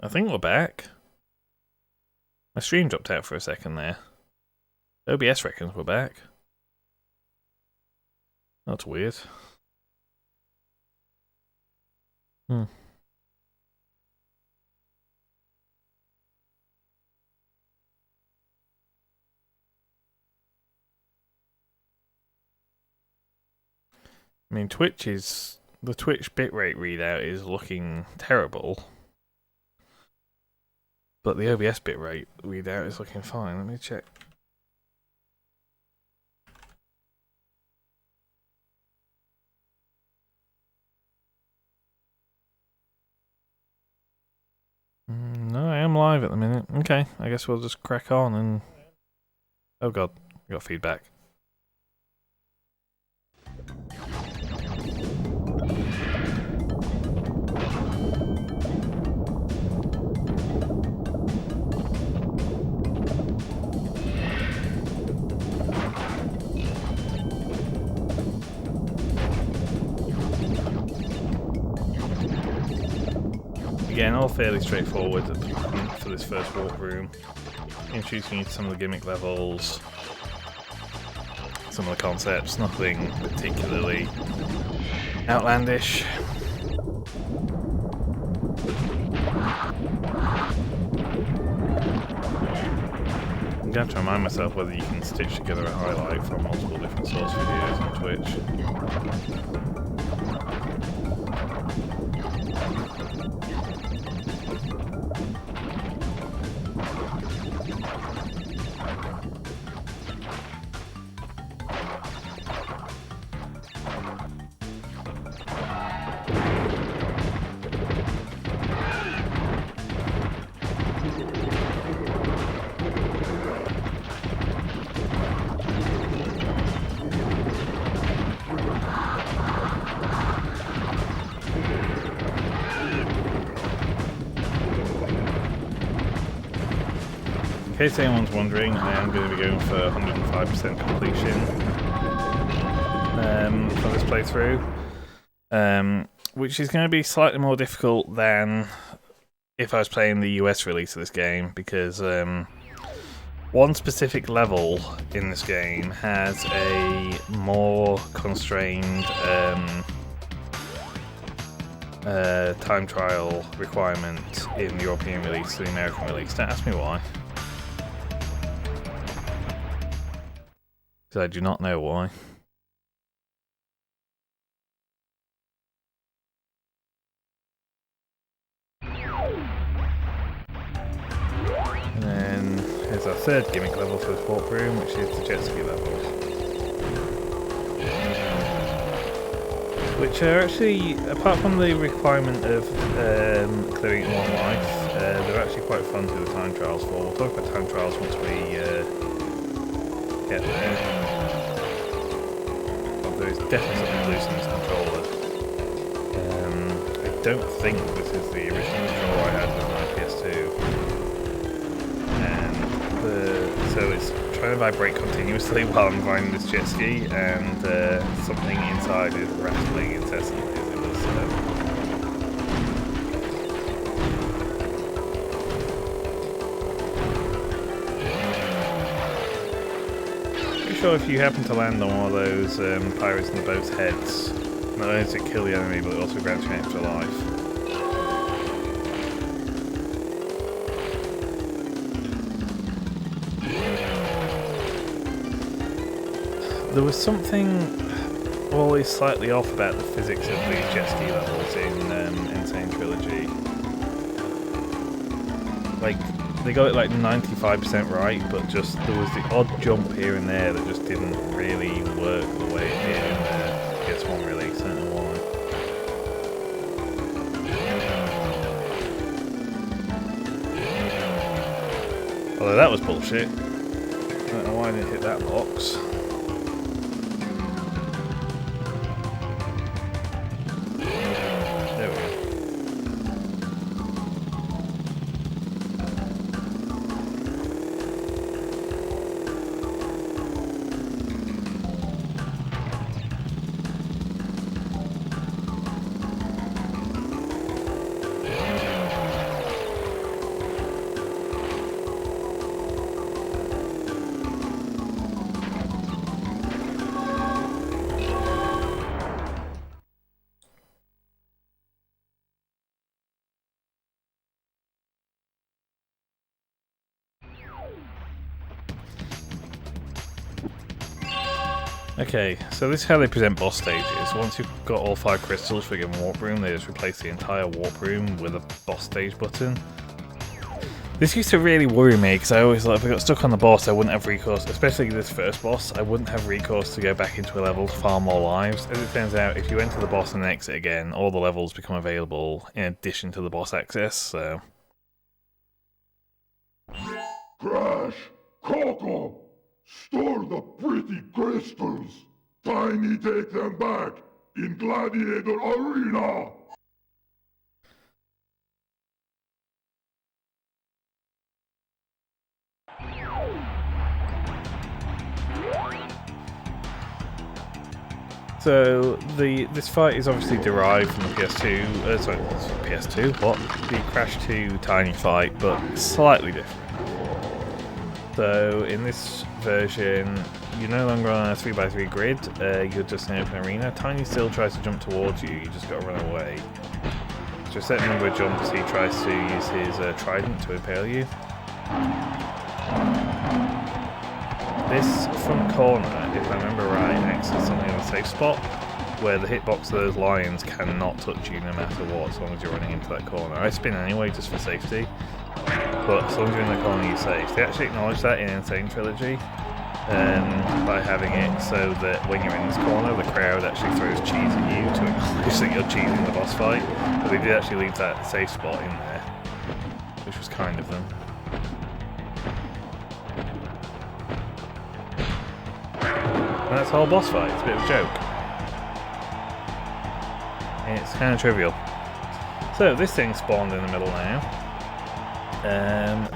I think we're back. My stream dropped out for a second there. OBS reckons we're back. That's weird. I mean, the Twitch bitrate readout is looking terrible, but the OBS bitrate readout is looking fine. Let me check. No, I am live at the minute. Okay, I guess we'll just crack on and... Oh god, we got feedback. Again, all fairly straightforward for this first walkthrough. Introducing you to some of the gimmick levels, some of the concepts, nothing particularly outlandish. I'm going to have to remind myself whether you can stitch together a highlight from multiple different source videos on Twitch. In case anyone's wondering, I am going to be going for 105% completion for this playthrough, which is going to be slightly more difficult than if I was playing the US release of this game, because one specific level in this game has a more constrained time trial requirement in the European release to the American release. Don't ask me why. Because I do not know why. And then here's our third gimmick level for this walkthrough, which is the jet ski level. Which are actually, apart from the requirement of clearing it in one life, they're actually quite fun to do the time trials for. We'll talk about time trials once we get there. There's definitely something loose in this controller. I don't think this is the original controller I had with my PS2. And so it's trying to vibrate continuously while I'm riding this jet ski, and something inside is rattling incessantly as it does so. Sure, if you happen to land on one of those pirates in the boat's heads, not only does it kill the enemy, but it also grants you an extra life. There was something always slightly off about the physics of the jet ski levels in Insane Trilogy. Like, they got it like 95% right, but just there was the odd jump here and there that just didn't really work the way it did in the PS1 release. I don't know why. Although that was bullshit. I don't know why I didn't hit that box. There we go. Okay, so this is how they present boss stages. Once you've got all 5 crystals for a given warp room, they just replace the entire warp room with a boss stage button. This used to really worry me because I always thought if I got stuck on the boss I wouldn't have recourse, especially this first boss, I wouldn't have recourse to go back into a level to farm more lives. As it turns out, if you enter the boss and exit again, all the levels become available in addition to the boss access, so... Crash! Coco! Store the pretty crystals! Tiny take them back in Gladiator Arena! So this fight is obviously derived from the PS2, sorry, PS2, what? The Crash 2 Tiny fight, but slightly different. So in this version, you're no longer on a 3x3 grid, you're just in an open arena. Tiny still tries to jump towards you, you just gotta run away. So a certain number of jumps, he tries to use his trident to impale you. This front corner, if I remember right, acts as something of a safe spot, where the hitbox of those lions cannot touch you no matter what, as long as you're running into that corner. I spin anyway, just for safety, but as long as you're in the corner, you're safe. They actually acknowledge that in Insane Trilogy, by having it so that when you're in this corner, the crowd actually throws cheese at you to acknowledge that you're cheesing the boss fight, but they did actually leave that safe spot in there, which was kind of them. And that's the whole boss fight, it's a bit of a joke. It's kind of trivial. So this thing spawned in the middle now.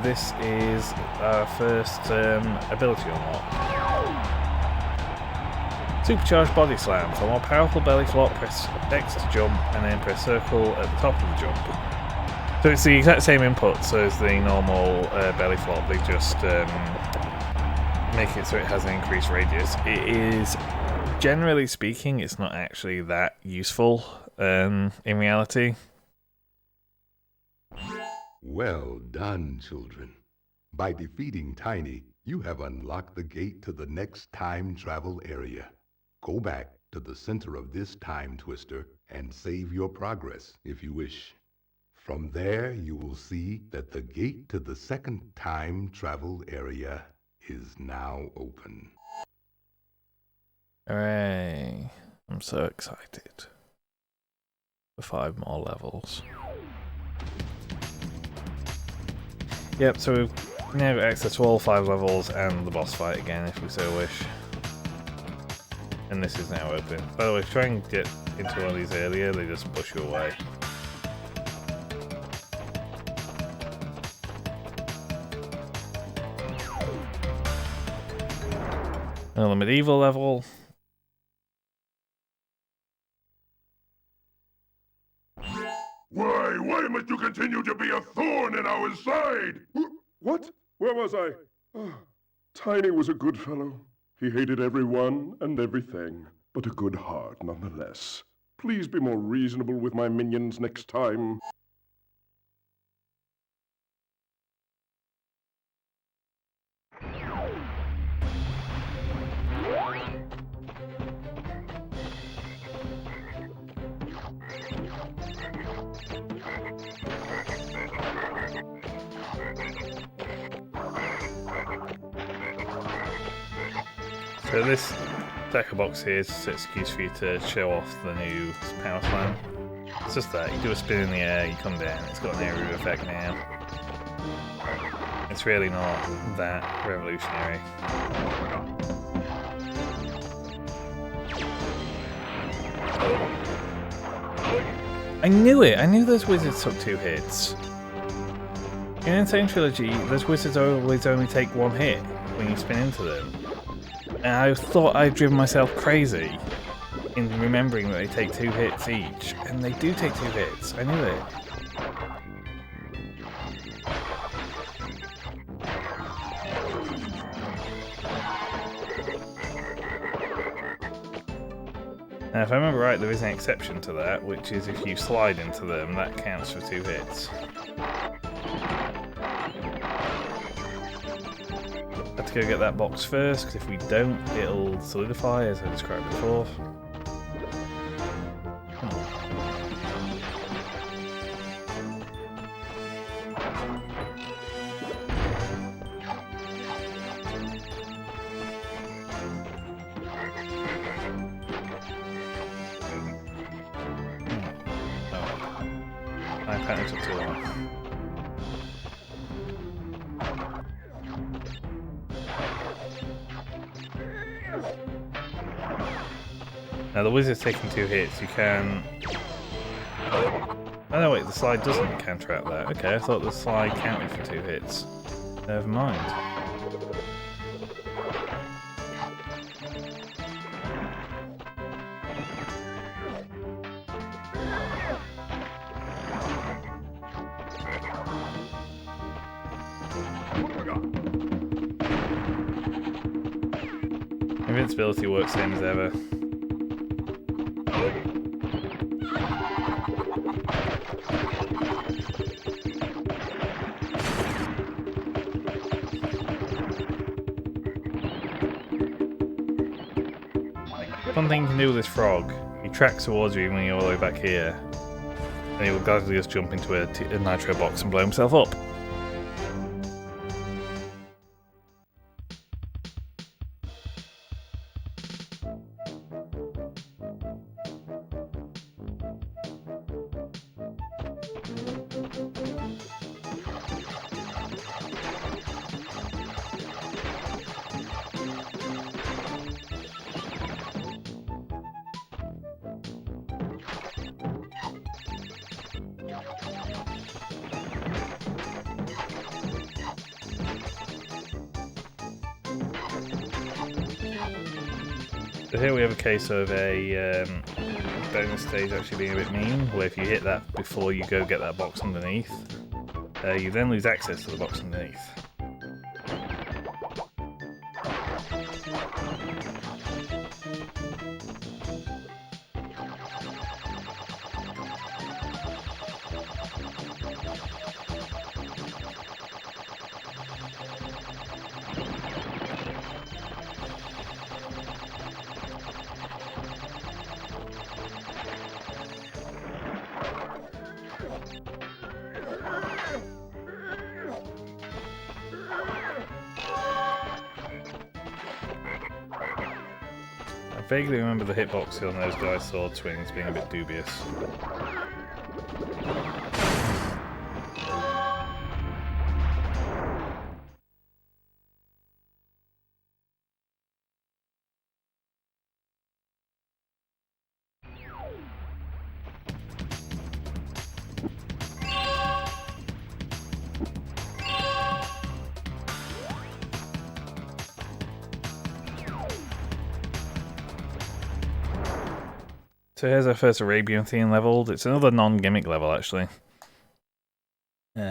This is our first ability unlock. Supercharged Body Slam. For more powerful belly flop, press X to jump and then press circle at the top of the jump. So it's the exact same inputs as the normal belly flop, they just make it so it has an increased radius. It is, generally speaking, it's not actually that useful in reality. Well done, children. By defeating Tiny, you have unlocked the gate to the next time travel area. Go back to the center of this time twister and save your progress if you wish. From there, you will see that the gate to the second time travel area is now open. Hooray. I'm so excited. For 5 more levels. Yep, so we've now got access to all 5 levels and the boss fight again if we so wish. And this is now open. By the way, if you try and get into one of these earlier, they just push you away. Another medieval level. Why must you continue to be a thorn in our side? What? Where was I? Tiny was a good fellow. He hated everyone and everything, but a good heart nonetheless. Please be more reasonable with my minions next time. So this decker box here is just an excuse for you to show off the new power slam. It's just that, you do a spin in the air, you come down, it's got an area effect now. It's really not that revolutionary. I knew it! I knew those wizards took 2 hits. In Insane Trilogy, those wizards always only take 1 hit when you spin into them. And I thought I'd driven myself crazy in remembering that they take 2 hits each. And they do take 2 hits. I knew it. Now, if I remember right, there is an exception to that, which is if you slide into them, that counts for 2 hits. I to go get that box first, because if we don't, it'll solidify, as I described before. I apparently took too long. Now the wizard's taking 2 hits, you can... Oh no, wait, the slide doesn't counteract that. Okay, I thought the slide counted for 2 hits. Never mind. Invincibility works same as ever. One thing you can do with this frog, he tracks towards you when you're all the way back here, and he will gladly just jump into a nitro box and blow himself up. So here we have a case of a bonus stage actually being a bit mean, where if you hit that before you go get that box underneath, you then lose access to the box underneath. I vaguely remember the hitbox on those guys' sword swings being a bit dubious. So here's our first Arabian theme leveled. It's another non-gimmick level, actually. We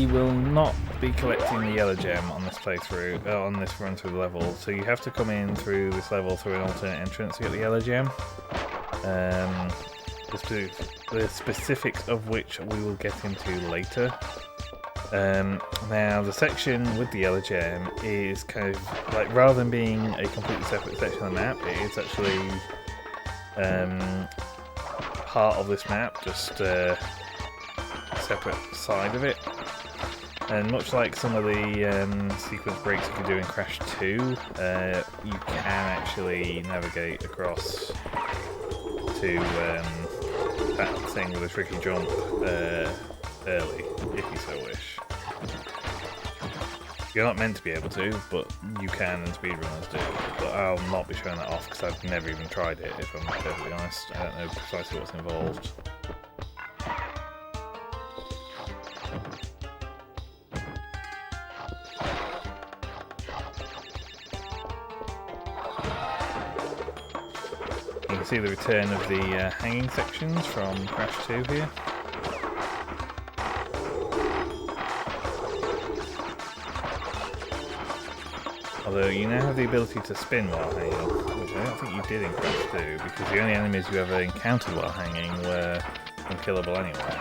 will not be collecting the yellow gem on this playthrough, on this run through the level. So you have to come in through this level through an alternate entrance to get the yellow gem. The specifics of which we will get into later. Now the section with the yellow gem is kind of like, rather than being a completely separate section of the map, it is actually part of this map, just a separate side of it. And much like some of the sequence breaks you can do in Crash 2, you can actually navigate across to that thing with a tricky jump early, if you so wish. You're not meant to be able to, but you can, and speedrunners do. But I'll not be showing that off because I've never even tried it, if I'm perfectly honest. I don't know precisely what's involved. You can see the return of the hanging sections from Crash 2 here. Although you now have the ability to spin while hanging, which I don't think you did in Crash 2, because the only enemies you ever encountered while hanging were unkillable anyway.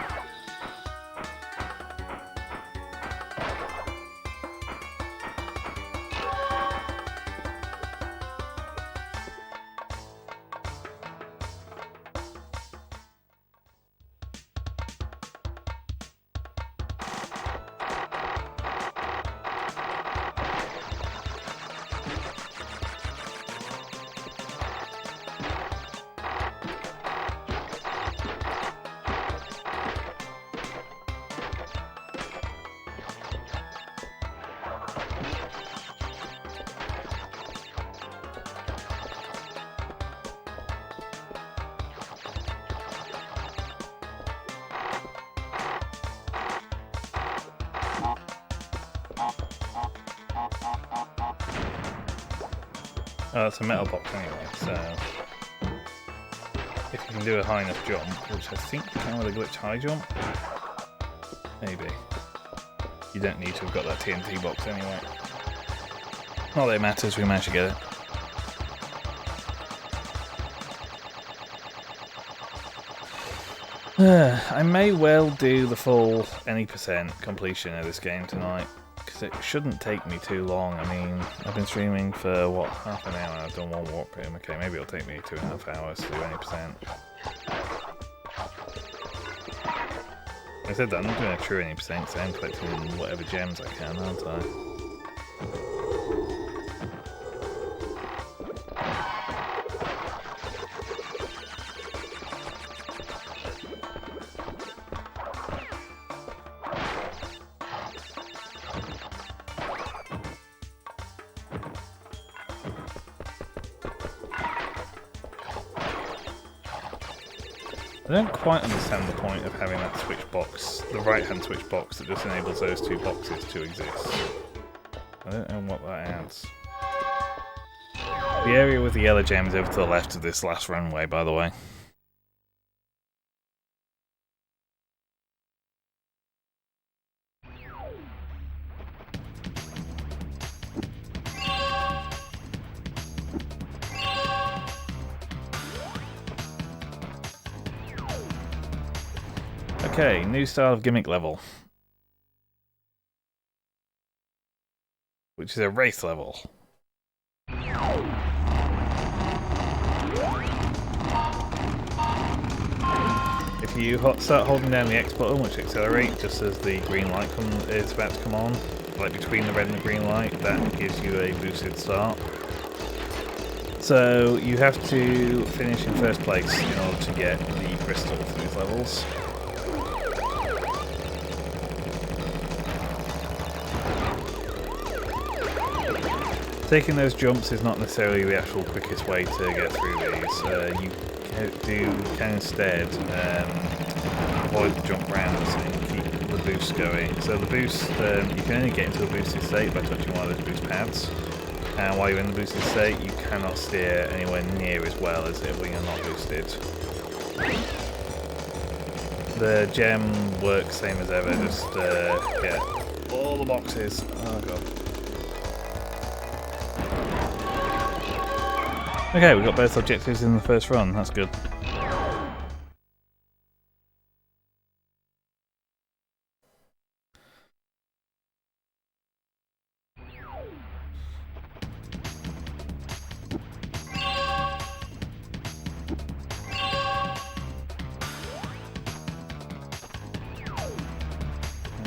Oh, it's a metal box anyway, so if you can do a high enough jump, which I think you can with a glitch high jump, maybe. You don't need to have got that TNT box anyway. Not that it matters, we managed to get it. I may well do the full any percent completion of this game tonight, because it shouldn't take me too long. I mean, I've been streaming for, what, half an hour, I've done one walk room. Okay, maybe it'll take me 2.5 hours to do any percent. I said that I'm not doing a true any percent, because I'm collecting whatever gems I can, aren't I? I don't quite understand the point of having that switch box, the right-hand switch box that just enables those two boxes to exist. I don't know what that adds. The area with the yellow gems over to the left of this last runway, by the way. Okay, new style of gimmick level. Which is a race level. If you start holding down the X button, which accelerates just as the green light is about to come on, like between the red and the green light, that gives you a boosted start. So you have to finish in first place in order to get the crystal for these levels. Taking those jumps is not necessarily the actual quickest way to get through these. You can instead avoid the jump rounds and keep the boost going. So the boost, you can only get into a boosted state by touching one of those boost pads. And while you're in the boosted state, you cannot steer anywhere near as well as it when you're not boosted. The gem works same as ever, just get all the boxes. Oh god. Okay, we got both objectives in the first run, that's good.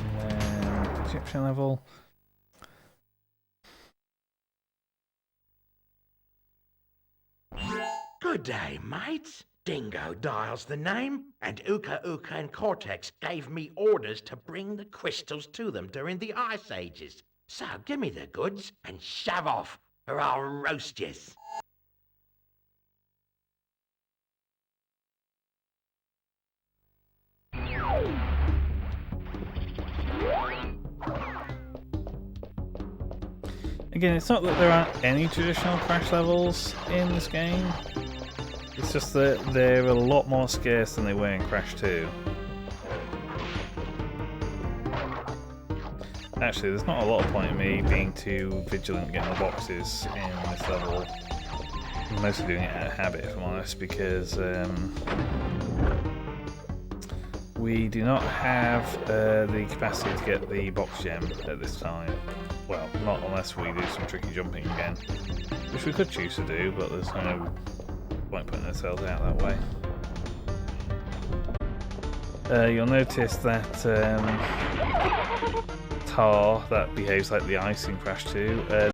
And then Egyptian level. Good day, mates. Dingo Dial's the name, and Uka Uka and Cortex gave me orders to bring the crystals to them during the Ice Ages. So give me the goods and shove off, or I'll roast yous. Again, it's not that there aren't any traditional Crash levels in this game. It's just that they're a lot more scarce than they were in Crash 2. Actually, there's not a lot of point in me being too vigilant getting the boxes in this level. I'm mostly doing it out of habit, if I'm honest, because we do not have the capacity to get the box gem at this time. Well, not unless we do some tricky jumping again, which we could choose to do, but there's no point putting ourselves out that way. You'll notice that tar that behaves like the ice in Crash 2